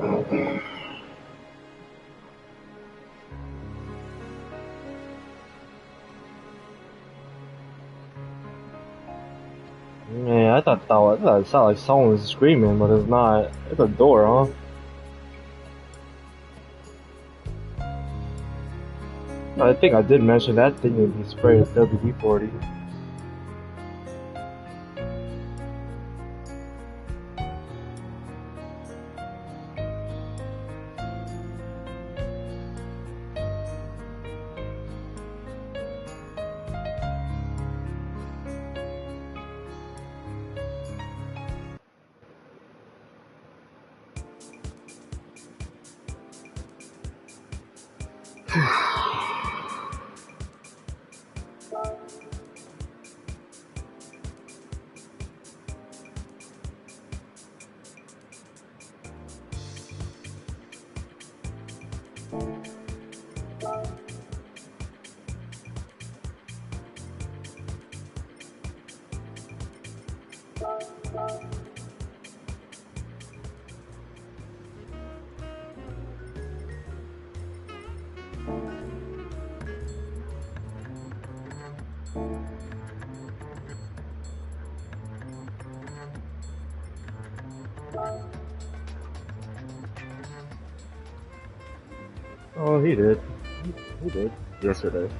Yeah, I thought it sounded like someone was screaming, but it's not. It's a door, huh? I think I did mention that thing would be sprayed as WD-40. Oh, he did. He did yesterday.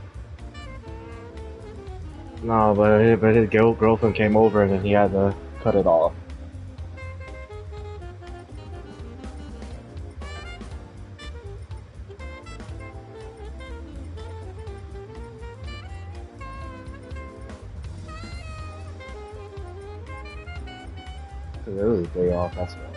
No, but his girlfriend came over and then he had to cut it off. Cause it was his day off. That's why.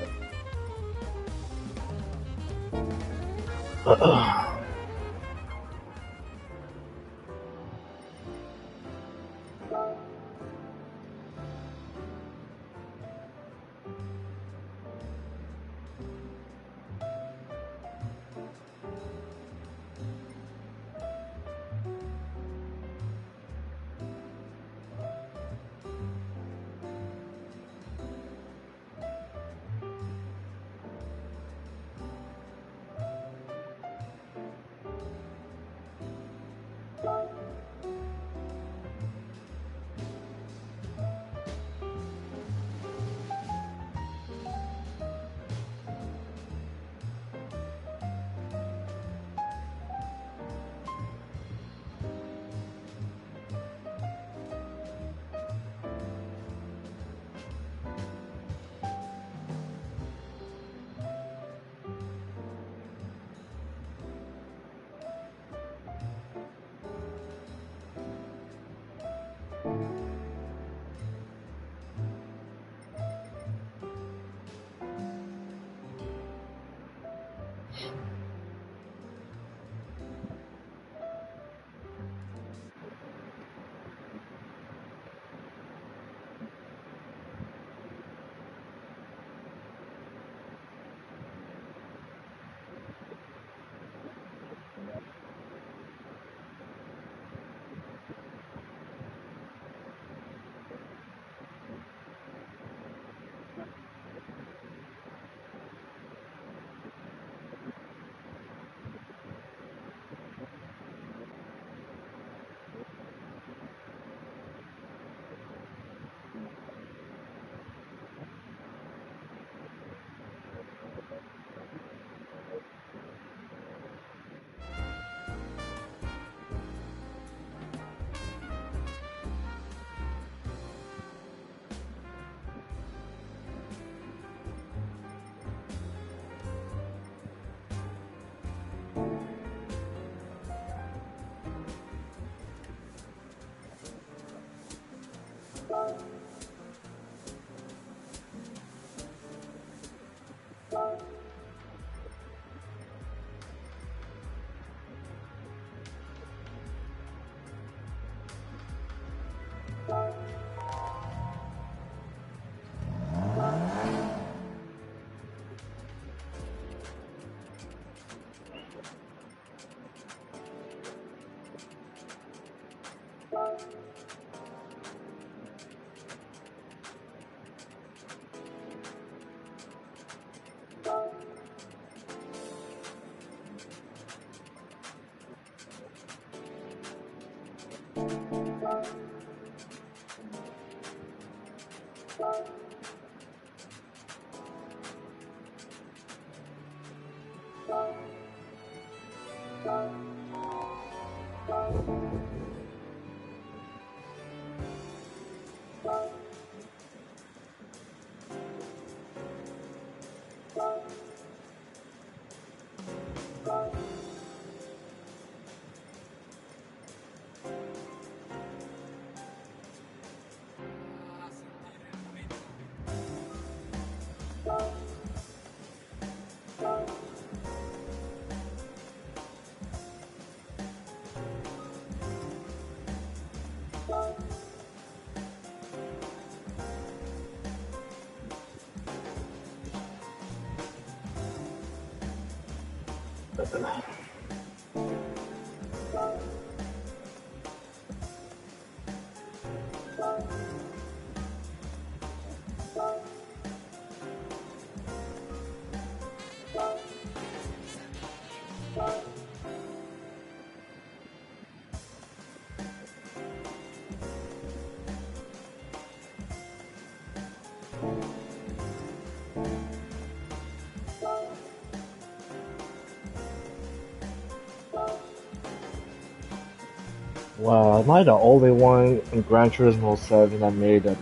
Wow, am I the only one in Gran Turismo 7 that made a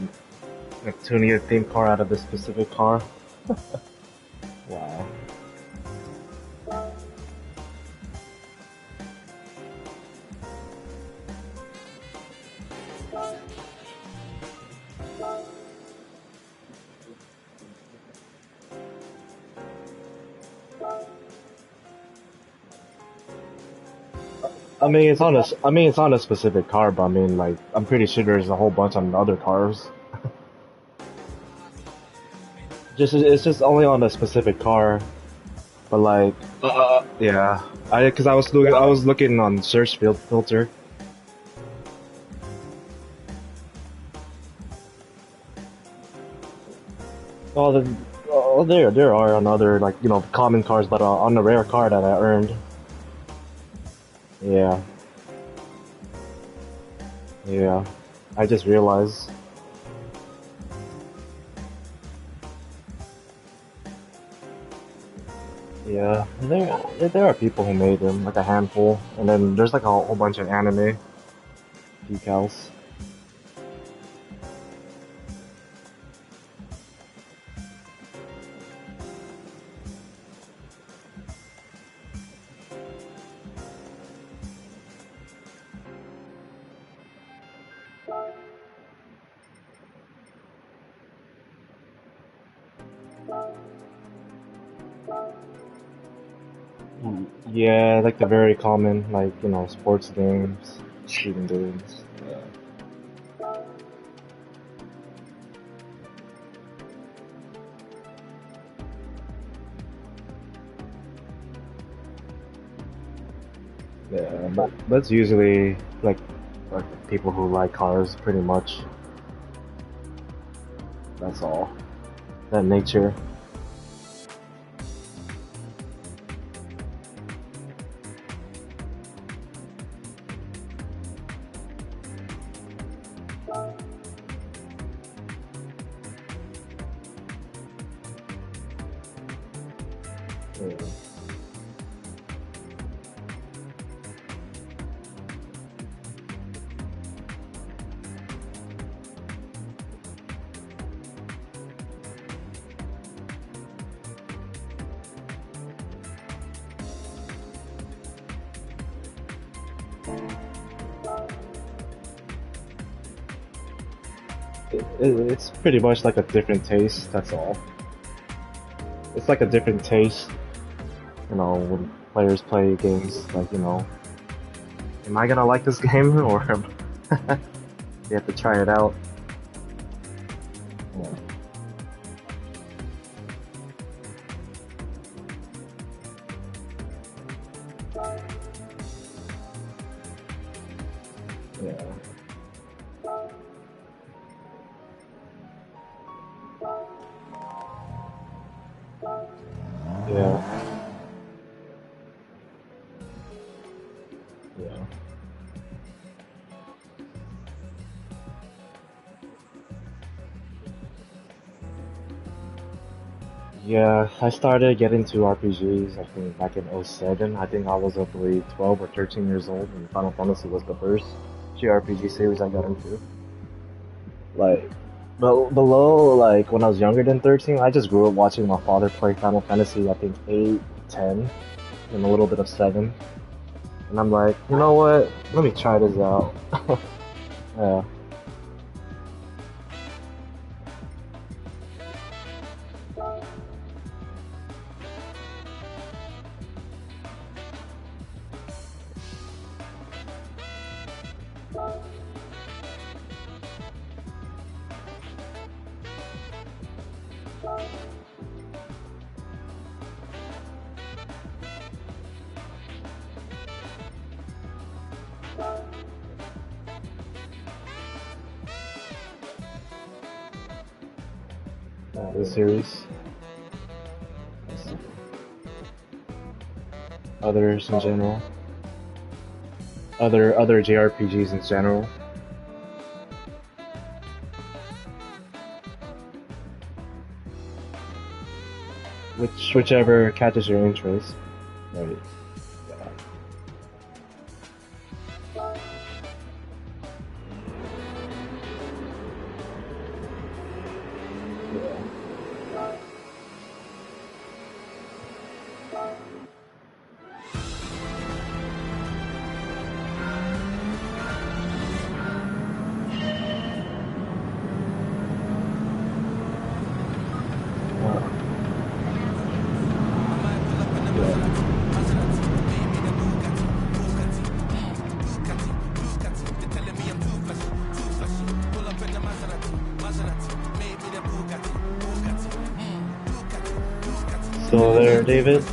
tuning a theme car out of this specific car? Wow. I mean, it's on a specific car, but I mean, like, I'm pretty sure there's a whole bunch on other cars. It's just only on a specific car, but like, yeah. Cause I was looking on search field filter. Oh, there are on other, like, you know, common cars, but on the rare car that I earned. Yeah, yeah. I just realized. Yeah, there are people who made them, like a handful, and then there's like a whole bunch of anime decals. Yeah, like the very common, like, you know, sports games, shooting games. Yeah, yeah, but that's usually like people who like cars, pretty much. That's all. That nature. Yeah, it's pretty much like a different taste. That's all. It's like a different taste, you know, when players play games. Like, you know, am I gonna like this game or you have to try it out? Yeah, yeah, yeah, yeah. Yeah, I started getting into RPGs, I think back in '07. I think I was roughly 12 or 13 years old, and Final Fantasy was the first JRPG series I got into. Like, below, like, when I was younger than 13, I just grew up watching my father play Final Fantasy, I think 8, 10, and a little bit of 7. And I'm like, you know what? Let me try this out. Yeah. This series. Others in general. Other JRPGs in general. Whichever catches your interest. Right. Still there, David?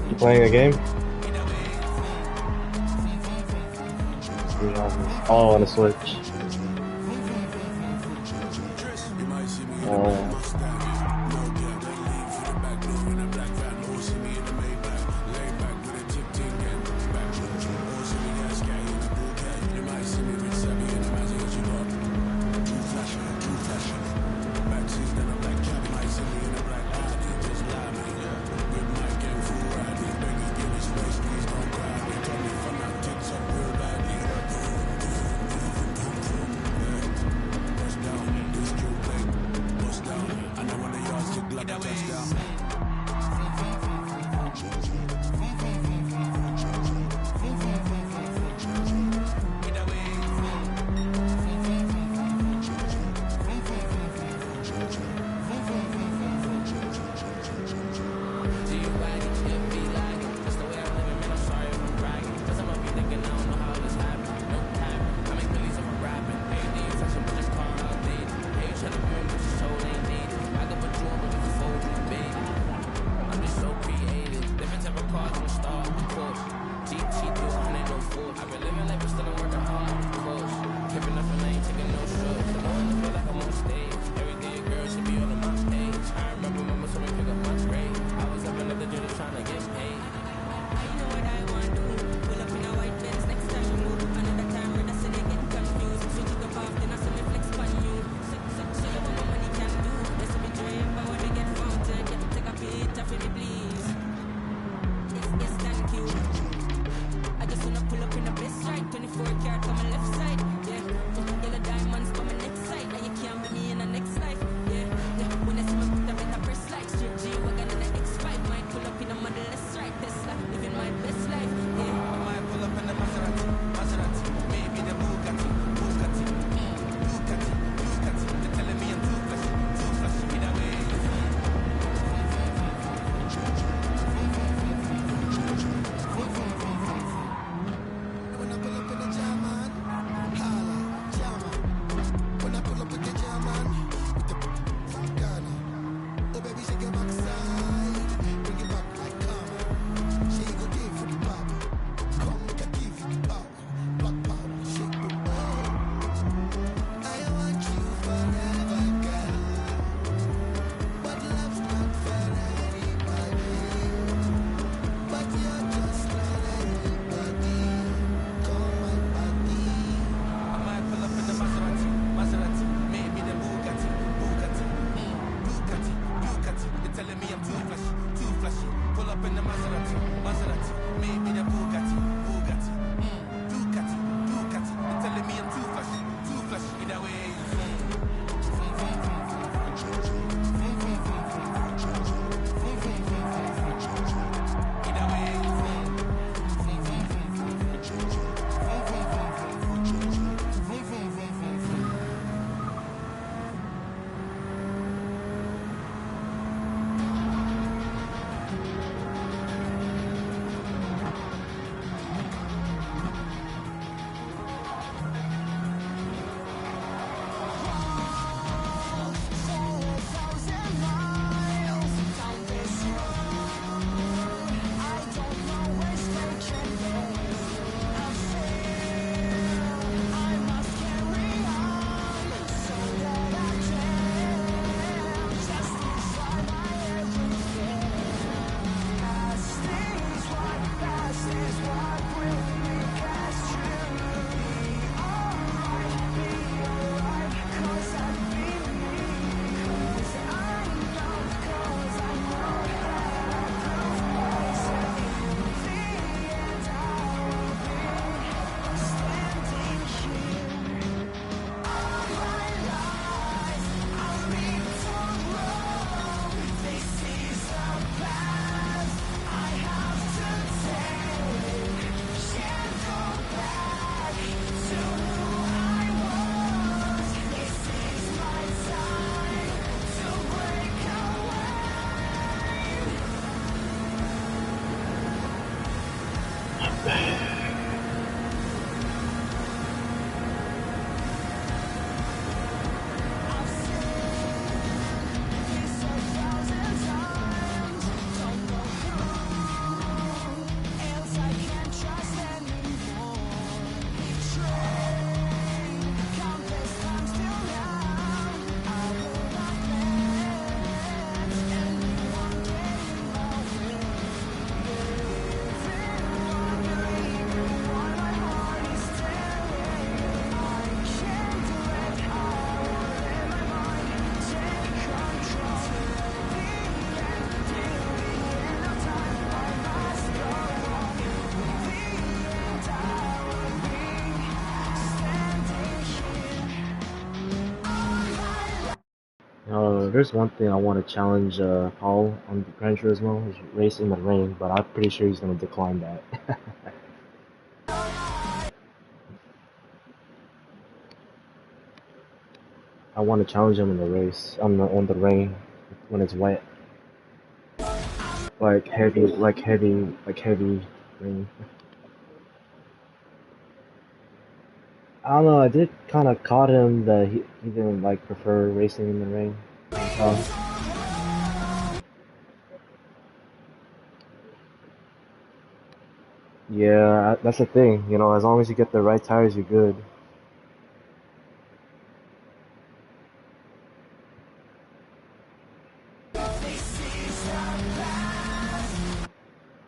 You playing a game? Oh, on the Switch. I just wanna pull up in a best ride, 24 karat on my left side. Yeah, yellow diamonds, but my There's one thing I want to challenge Paul on Gran Turismo is race in the rain, but I'm pretty sure he's gonna decline that. I want to challenge him in the race on the rain when it's wet, like heavy rain. I don't know. I did kind of caught him that he didn't like prefer racing in the rain. Yeah, that's the thing. As long as you get the right tires, you're good.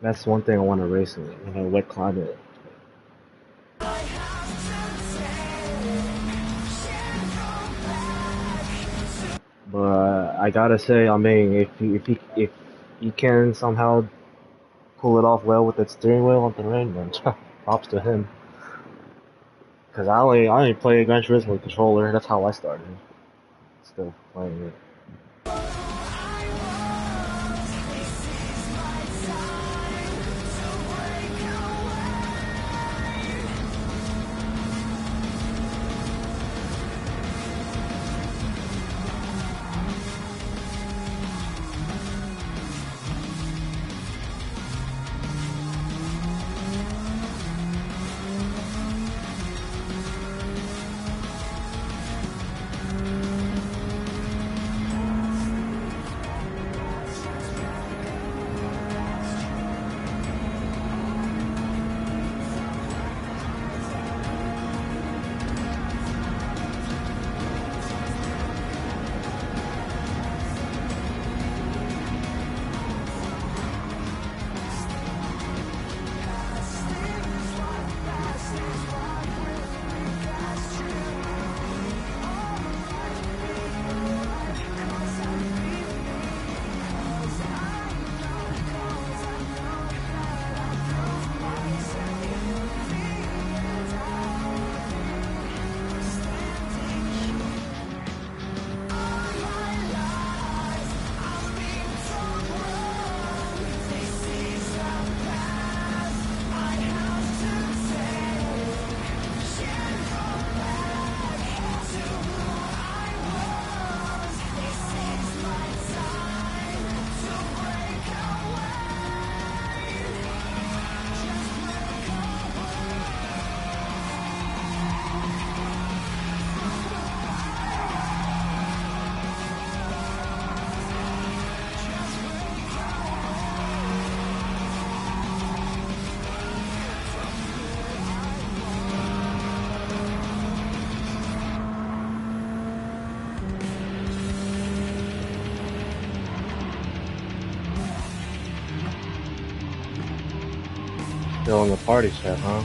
That's one thing I want to race in a wet climate. But I gotta say, I mean, if he can somehow pull it off well with that steering wheel on the rain, then props to him. Cause I only play Gran Turismo with controller. That's how I started. Still playing it. Still in the party chat, huh?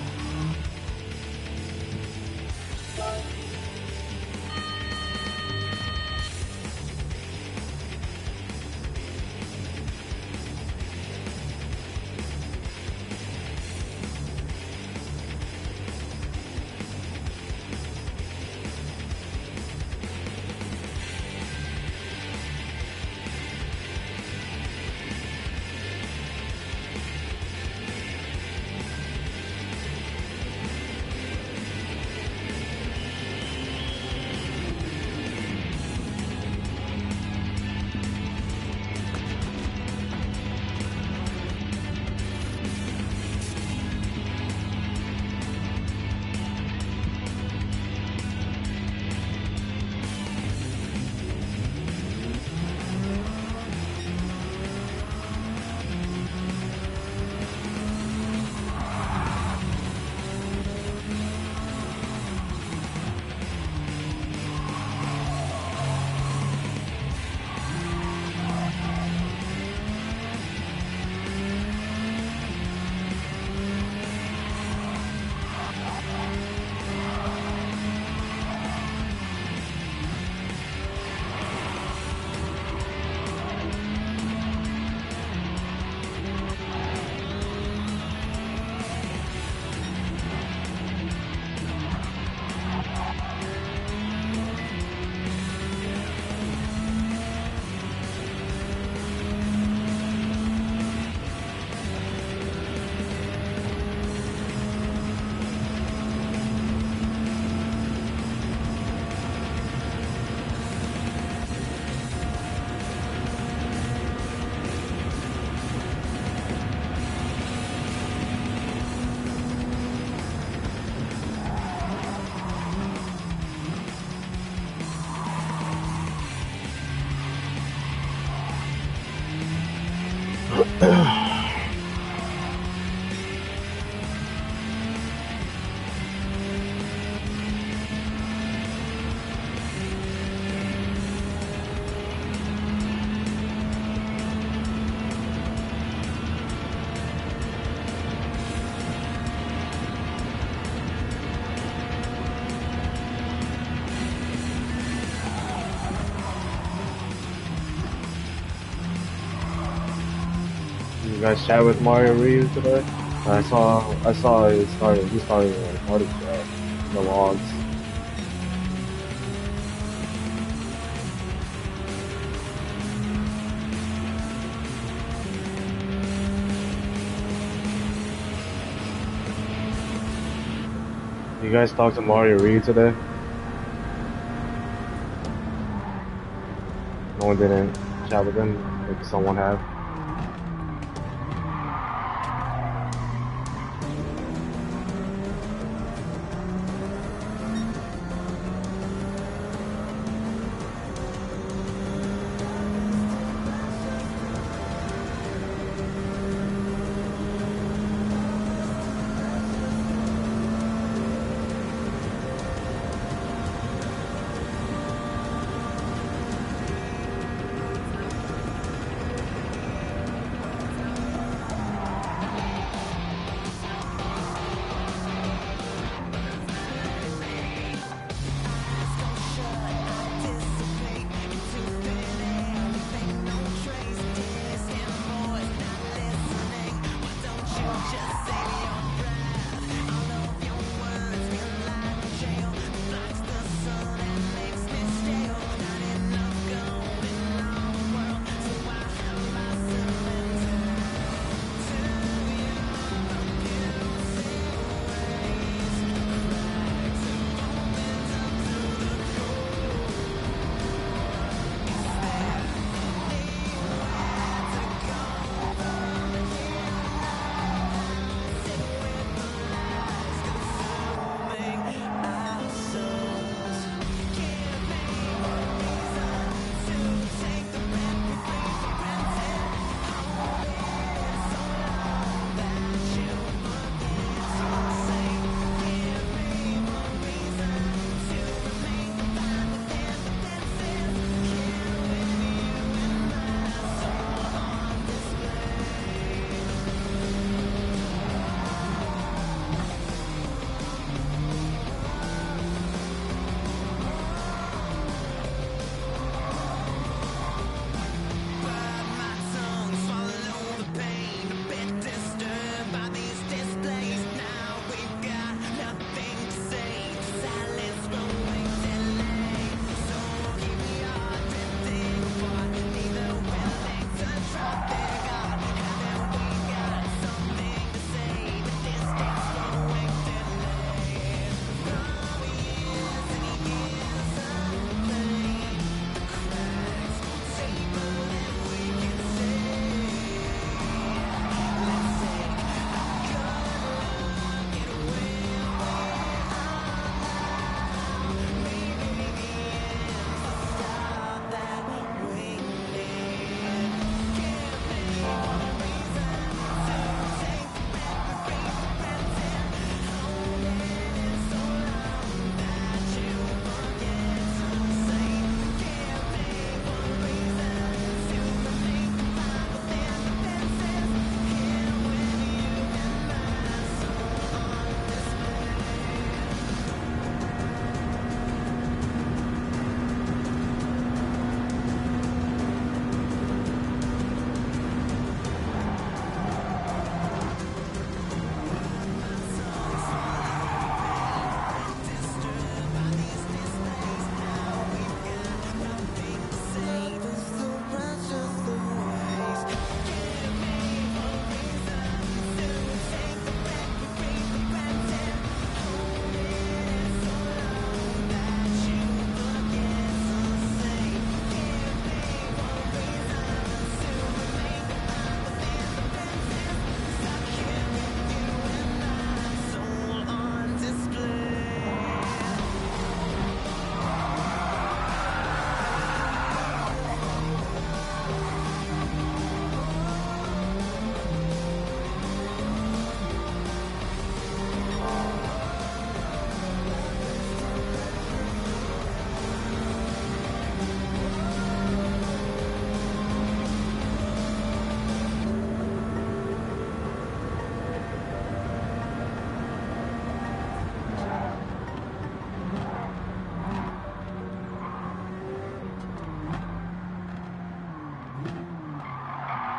You guys chat with Mario Reeves today? I saw he started a party chat in the logs. You guys talked to Mario Reeves today? No one didn't chat with him, like someone have.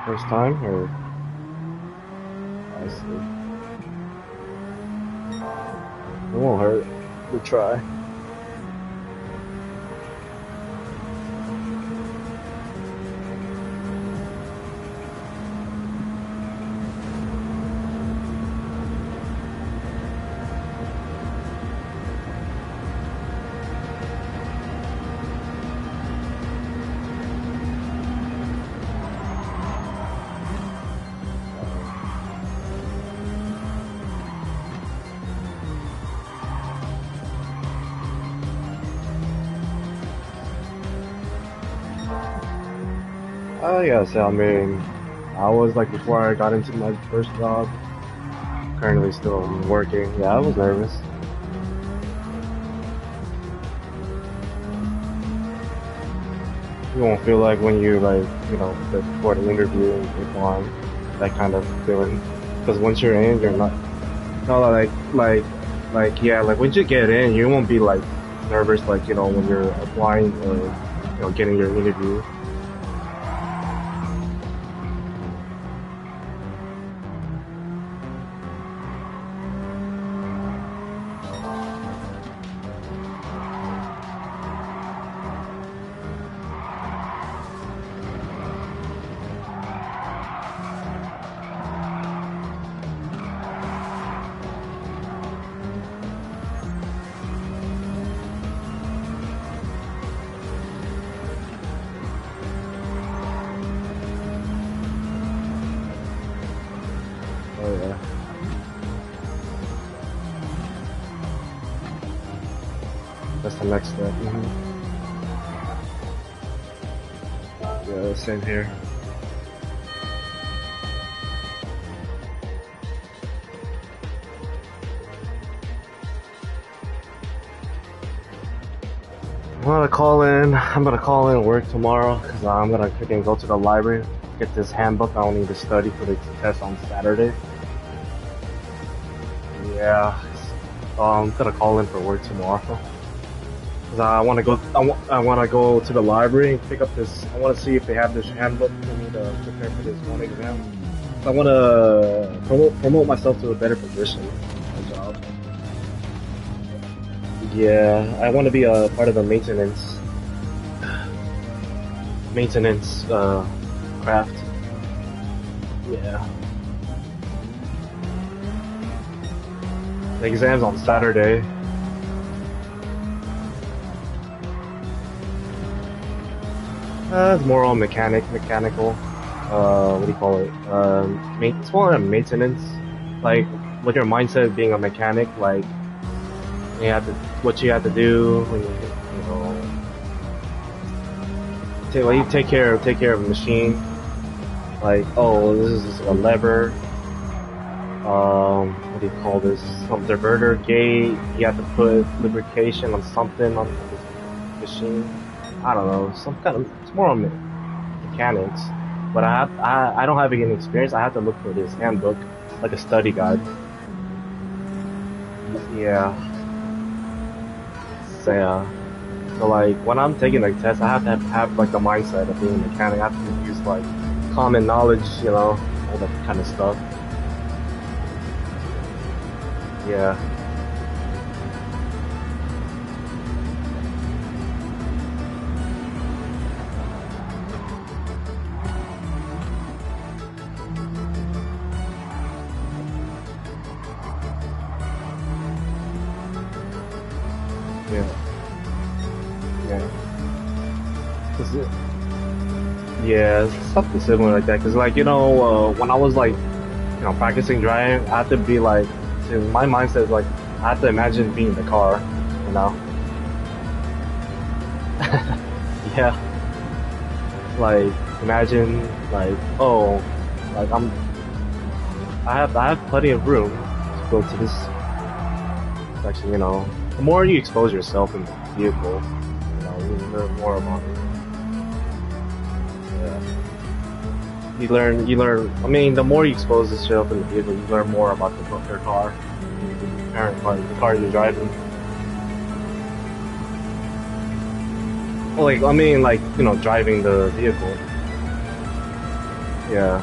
First time, or I see. It won't hurt to try. Yeah, so I mean, I was like before I got into my first job, currently still working. Yeah, I was nervous. You won't feel like when you like, before the interview and you're on that kind of feeling. Because once you're in, you're not, no, yeah, like once you get in, you won't be like nervous like, when you're applying or, getting your interview. Oh yeah. That's the next step. Yeah, same here. I'm gonna call in work tomorrow because I'm gonna freaking go to the library, get this handbook. I don't need to study for the test on Saturday. Yeah, I'm gonna call in for work tomorrow. Cause I want to go. I want to go to the library and pick up this. I want to see if they have this handbook for me to prepare for this one exam. I want to promote myself to a better position, my job. Yeah, I want to be a part of the maintenance craft. Yeah. The exam's on Saturday. It's more on mechanical. What do you call it? It's more on maintenance. Like, with your mindset being a mechanic, like, what you have to do when you take care of a machine. Like, oh, this is a lever. What do you call this? Some diverter gate. You have to put lubrication on something on the machine. I don't know, some kind of. It's more on mechanics, but I don't have any experience. I have to look for this handbook, like a study guide. Yeah. So like when I'm taking like tests, I have to have like the mindset of being a mechanic. I have to use like common knowledge, all that kind of stuff. Yeah. Yeah. Yeah. Yeah, it's something similar like that. Cause like when I was like practicing driving, I had to be like, my mindset is like I have to imagine being in the car, you know. Yeah, like imagine like oh, like I have plenty of room to go to this section. The more you expose yourself in the vehicle, you learn more about it. Yeah. You learn. I mean, the more you expose yourself in the vehicle, you learn more about your car, the car you're driving. Well, like, I mean, like, driving the vehicle. Yeah.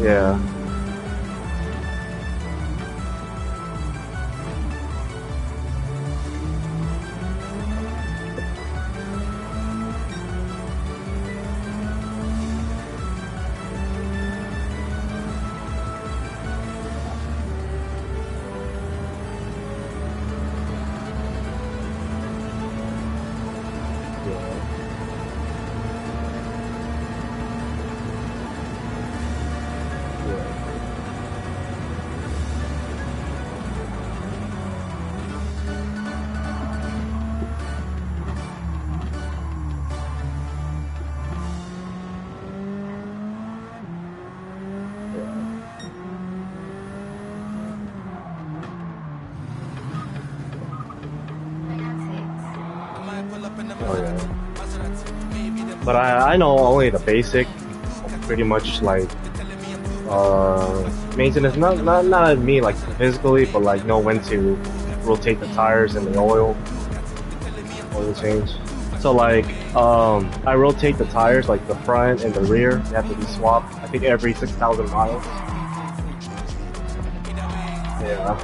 Yeah. Oh yeah. But I know only the basic, pretty much like maintenance. Not me like physically, but like know when to rotate the tires and the oil change. So like I rotate the tires like the front and the rear. They have to be swapped. I think every 6,000 miles. Yeah.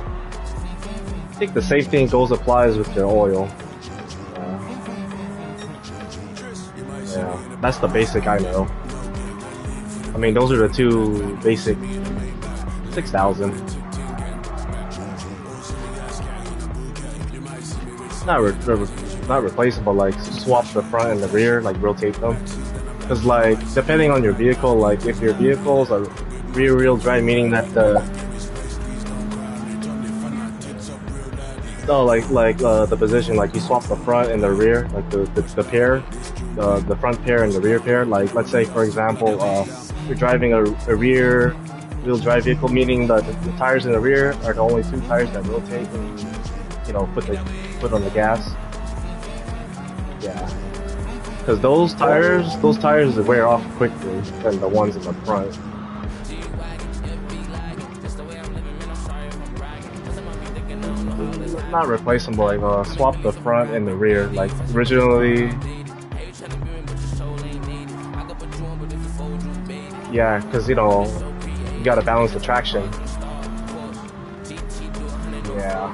I think the same thing applies with the oil. Yeah, that's the basic I know. I mean, those are the two basic 6,000. Not replaceable, like swap the front and the rear, like rotate them. Because like depending on your vehicle, like if your vehicle's a rear-wheel drive, meaning that the position, like you swap the front and the rear, like the pair, the front pair and the rear pair. Like let's say for example, you're driving a rear wheel drive vehicle, meaning the tires in the rear are the only two tires that rotate and you know put on the gas. Yeah, because those tires wear off quickly than the ones in the front. Not replaceable, like swap the front and the rear. Like originally, yeah, because you know you gotta balance the traction. Yeah.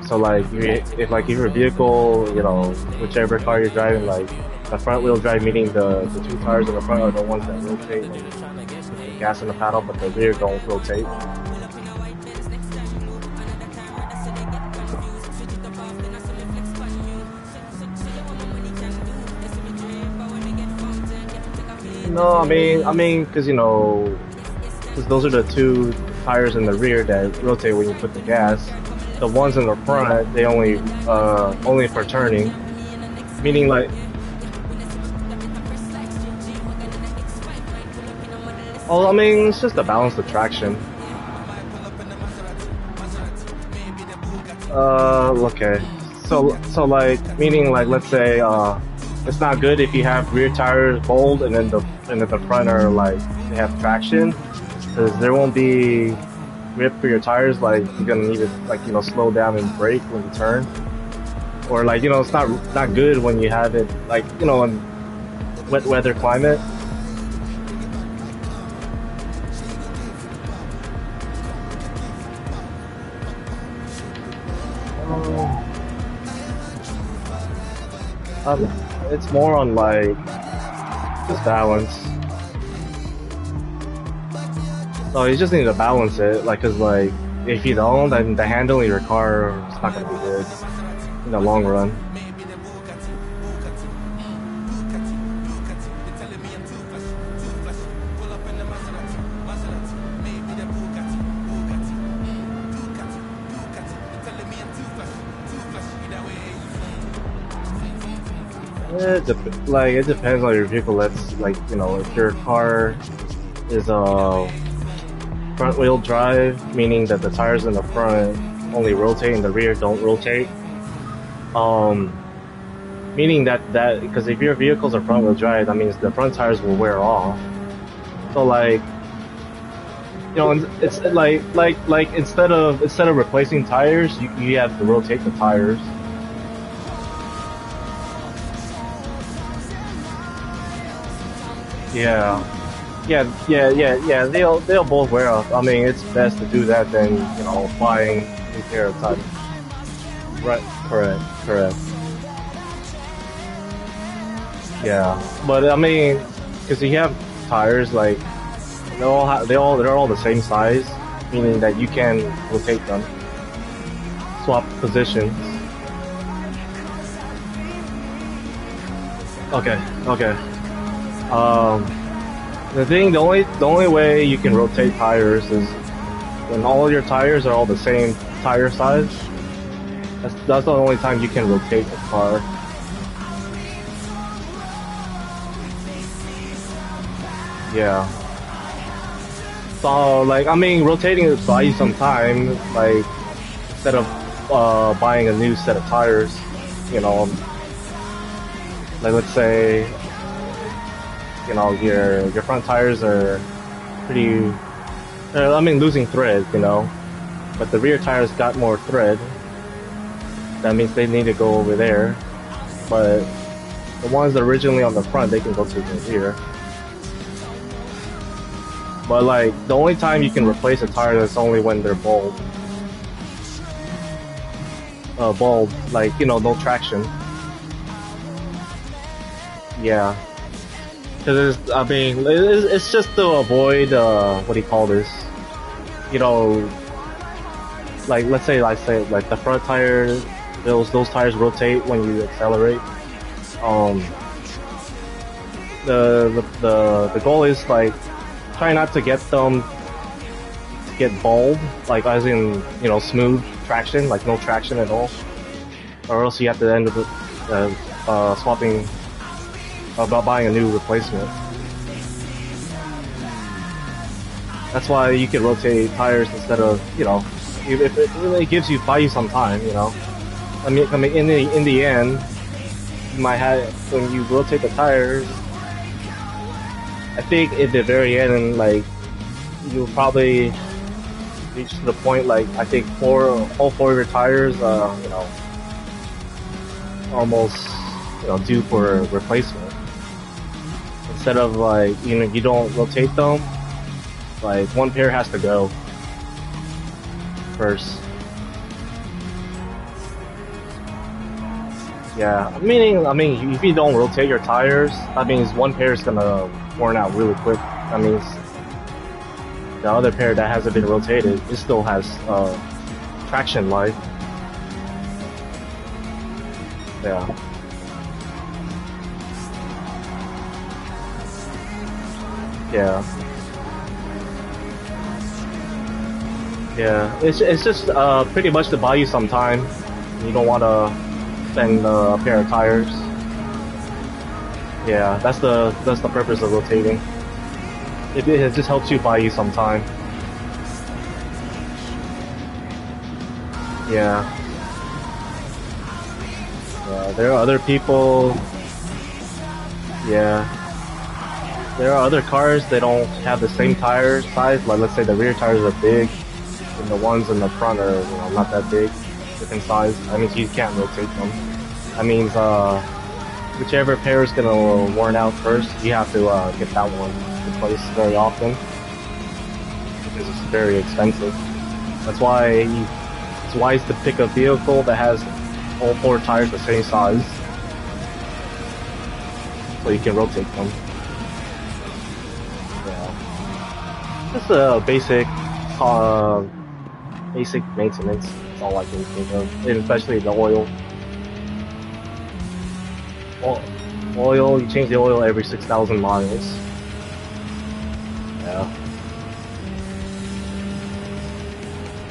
So like if your vehicle, you know, whichever car you're driving, like the front wheel drive, meaning the two tires in the front are the ones that rotate, like, the gas in the paddle, but the rear don't rotate. No, I mean, because you know, because those are the two tires in the rear that rotate when you put the gas. The ones in the front, they only for turning, meaning like. Oh, I mean, it's just to balance the traction. Okay. So like, meaning like, let's say, it's not good if you have rear tires bold and then the front are like they have traction, because there won't be grip for your tires. Like you're gonna need to like you know slow down and brake when you turn, or like you know it's not good when you have it like you know in wet weather climate. It's more on like just balance. So you just need to balance it, like, cause like if you don't, then the handling of your car is not gonna be good in the long run. It depends on your vehicle. That's like you know if your car is front wheel drive, meaning that the tires in the front only rotate and the rear don't rotate. Meaning that because if your vehicles are front wheel drive, that means the front tires will wear off. So like you know it's like instead of replacing tires, you have to rotate the tires. Yeah. Yeah. They'll both wear off. I mean, it's best to do that than buying a new pair of tires. Right. Correct. Yeah, but I mean, because you have tires like they're all the same size, meaning that you can rotate them, swap positions. Okay. Um, the only way you can rotate tires is when all your tires are all the same tire size. That's the only time you can rotate a car. Yeah. So like I mean, rotating it buy you some time. Like instead of buying a new set of tires, you know, like let's say your front tires are pretty. I mean, losing thread, but the rear tires got more thread. That means they need to go over there. But the ones originally on the front, they can go to the rear. But like the only time you can replace a tire is only when they're bald. Bald, like no traction. Yeah, because I mean, it's just to avoid what do you call this? You know, like let's say like the front tire, those tires rotate when you accelerate. Um, the goal is like try not to get them to get bald, like as in smooth traction, like no traction at all, or else you have to end up swapping about buying a new replacement. That's why you can rotate tires instead of if it really buy you some time. I mean in the end, you might have when you rotate the tires. I think at the very end, like you'll probably reach to the point like I think all four of your tires, almost due for replacement. Instead of like you don't rotate them, like one pair has to go first. Yeah, I mean if you don't rotate your tires, that means one pair is gonna worn out really quick. That means the other pair that hasn't been rotated, it still has traction life. Yeah. Yeah. Yeah. It's just pretty much to buy you some time. You don't want to spend a pair of tires. Yeah, that's the purpose of rotating. It just helps you buy you some time. Yeah. Yeah, there are other people. Yeah. There are other cars that don't have the same tire size. Like let's say the rear tires are big, and the ones in the front are not that big, different size. That means you can't rotate them. That means whichever pair is gonna worn out first, you have to get that one replaced very often because it's very expensive. That's why it's wise to pick a vehicle that has all four tires the same size, so you can rotate them. Yeah, just a basic maintenance. That's all I can think of, and especially the oil. Oil, you change the oil every 6,000 miles. Yeah.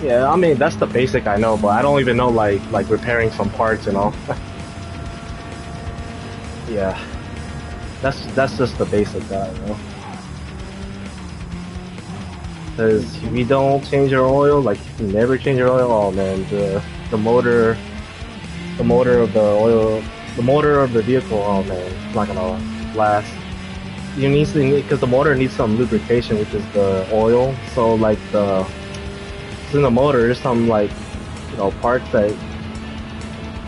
Yeah, I mean that's the basic I know, but I don't even know like repairing some parts, Yeah, that's just the basic that I know. Because if you don't change your oil, like if you never change your oil, oh man, the motor, the motor of the oil, the motor of the vehicle, oh man, it's not gonna last. You need to, because the motor needs some lubrication, which is the oil. So like in the motor, there's some like parts that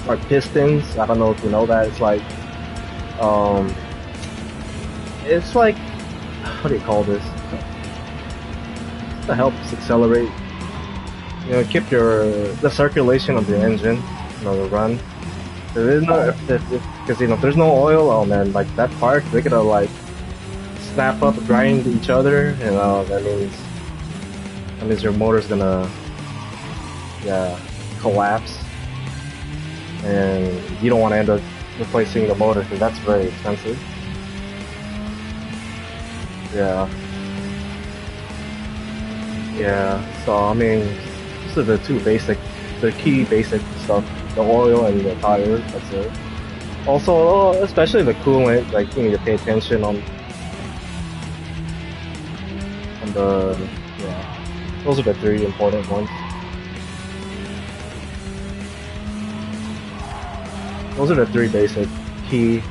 are pistons. I don't know if you know that. It's like what do you call this? To help accelerate, keep the circulation of the engine, the run. There is no if because if there's no oil, oh man, like that part, they're gonna like snap up, grind each other. That means your motor's gonna collapse, and you don't want to end up replacing the motor because that's very expensive. Yeah. Yeah, so I mean, these are the key basic stuff, the oil and the tires, that's it. Also, especially the coolant, like you need to pay attention on those are the three important ones. Those are the three basic key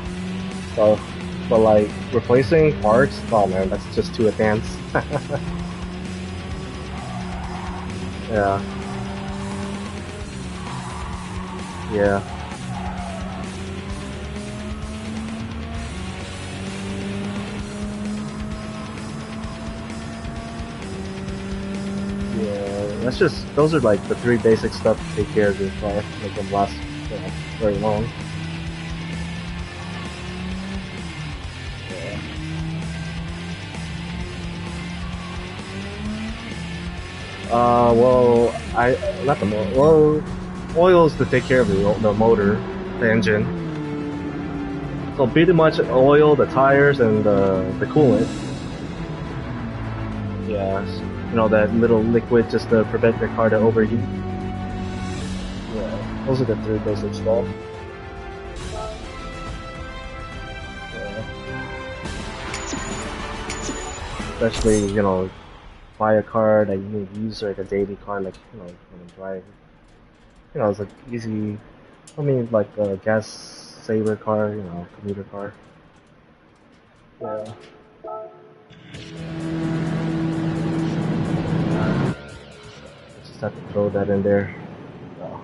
stuff, but like replacing parts, oh man, that's just too advanced. Yeah. Yeah. Yeah. Those are like the three basic stuff to take care of your car, make them last very long. Yeah. Well, not the motor. Well, oils to take care of the motor, the engine. So pretty much oil, the tires, and the coolant. Yeah, that little liquid just to prevent your car to overheat. Yeah, those are the three basic stuff. Yeah. Especially, buy a car that you use like a daily car, like, drive. It's like easy. I mean, like a gas saver car, commuter car. Yeah. Just have to throw that in there. Yeah.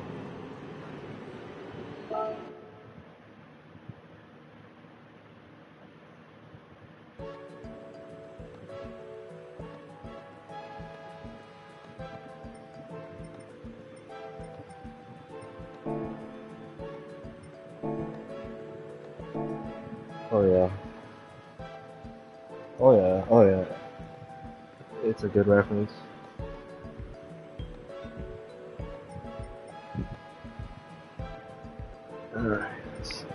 Oh yeah. Oh yeah. Oh yeah. It's a good reference. Alright, let's see.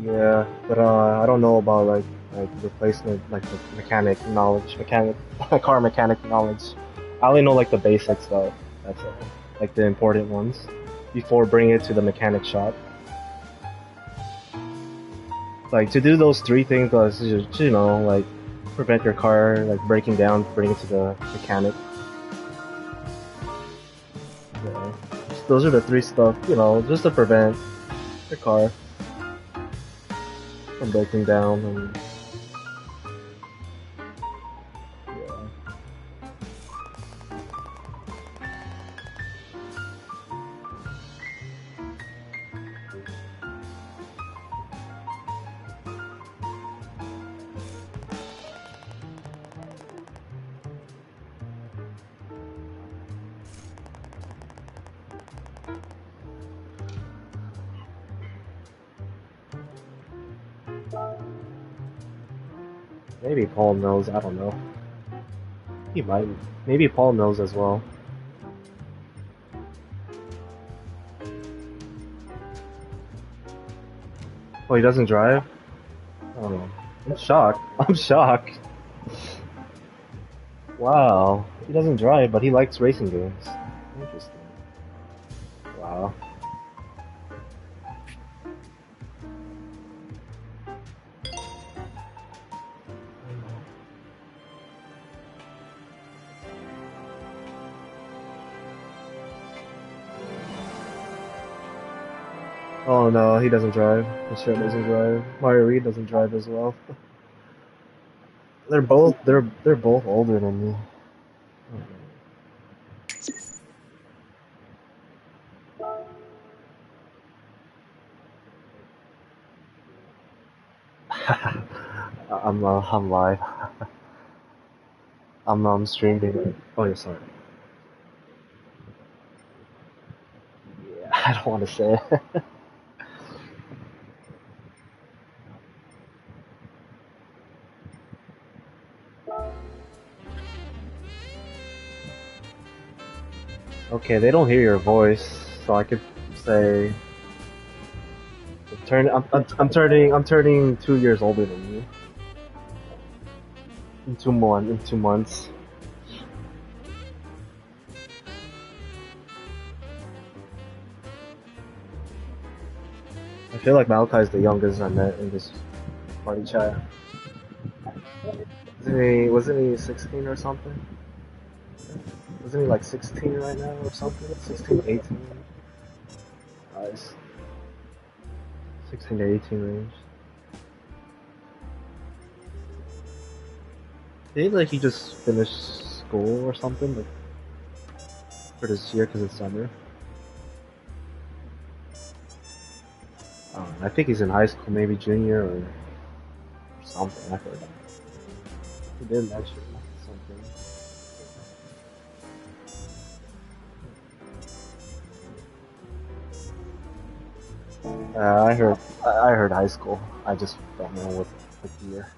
Yeah, but I don't know about like replacement, like the car mechanic knowledge. I only know like the basics though. That's all. Like the important ones before bringing it to the mechanic shop. Like to do those three things, just, like prevent your car like breaking down, bring it to the mechanic. Yeah. Those are the three stuff, just to prevent your car from breaking down and yeah. Maybe Paul knows, I don't know. He might. Maybe Paul knows as well. Oh, he doesn't drive? I don't know. I'm shocked. I'm shocked. Wow. He doesn't drive, but he likes racing games. Interesting. Wow. Oh no, he doesn't drive. He sure doesn't drive. Mario Reed doesn't drive as well. They're both older than me. I'm live. I'm streaming. Oh yeah, sorry. Yeah, I don't want to say it. Okay, they don't hear your voice, so I could say I'm turning 2 years older than you in 2 months. I feel like Malachi is the youngest I met in this party chat. Wasn't he 16 or something? Wasn't he like 16 right now or something? 16, 18? Nice. 16 to 18 range. Did he just finished school or something like for this year because it's summer? I think he's in high school, maybe junior or something. I forgot. He did mention something. I heard high school. I just don't know what year.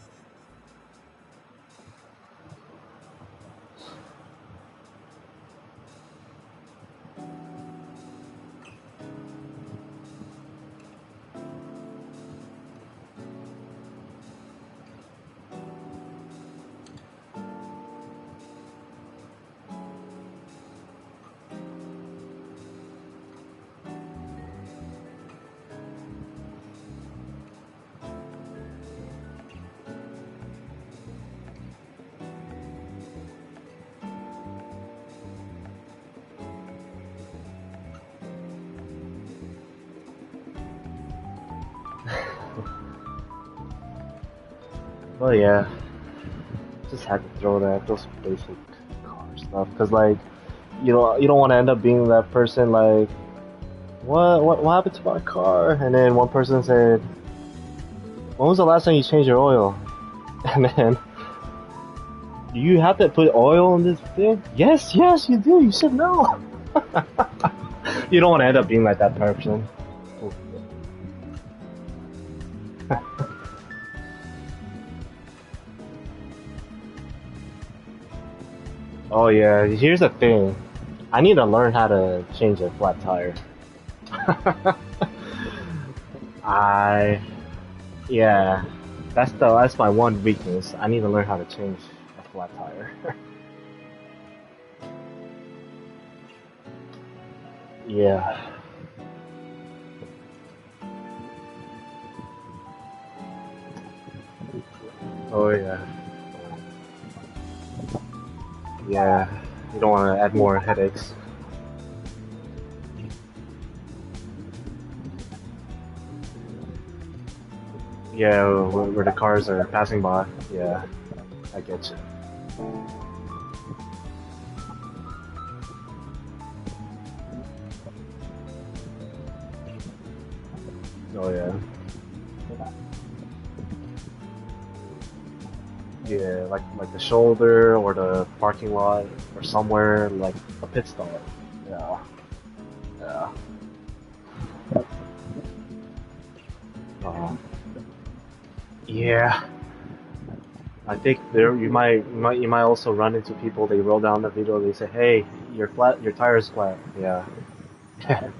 Well, yeah, just had to throw those basic car stuff because like you don't want to end up being that person like what happened to my car? And then one person said, when was the last time you changed your oil? And then, do you have to put oil in this thing? Yes, yes, you do. You said no. You don't want to end up being like that person. Oh yeah, here's the thing. I need to learn how to change a flat tire. I Yeah, that's my one weakness. I need to learn how to change a flat tire. Yeah. Oh yeah. Yeah. You don't want to add more headaches. Yeah, where the cars are passing by. Yeah, I get you. Oh yeah. Yeah, like the shoulder or the parking lot or somewhere like a pit stop. Yeah. Yeah. Uh, yeah. I think there you might also run into people. They roll down the video. They say, "Hey, your tire's flat." Yeah. Yeah.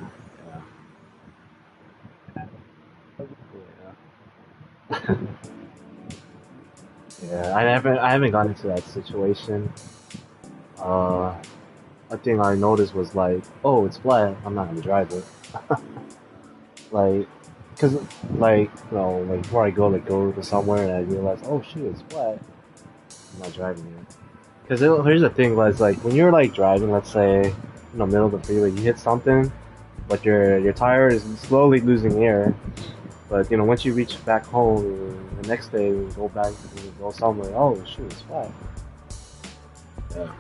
Yeah. Yeah. I haven't gotten into that situation. Uh, a thing I noticed was like, oh, it's flat. I'm not gonna drive it. Like, cause like like before I go to somewhere and I realize, oh shoot, it's flat. I'm not driving it. Here's the thing, was like when you're like driving, let's say in the middle of the freeway, you hit something. but your tire is slowly losing air. But once you reach back home, the next day you go back, you go somewhere. Oh shoot, it's flat. Yeah.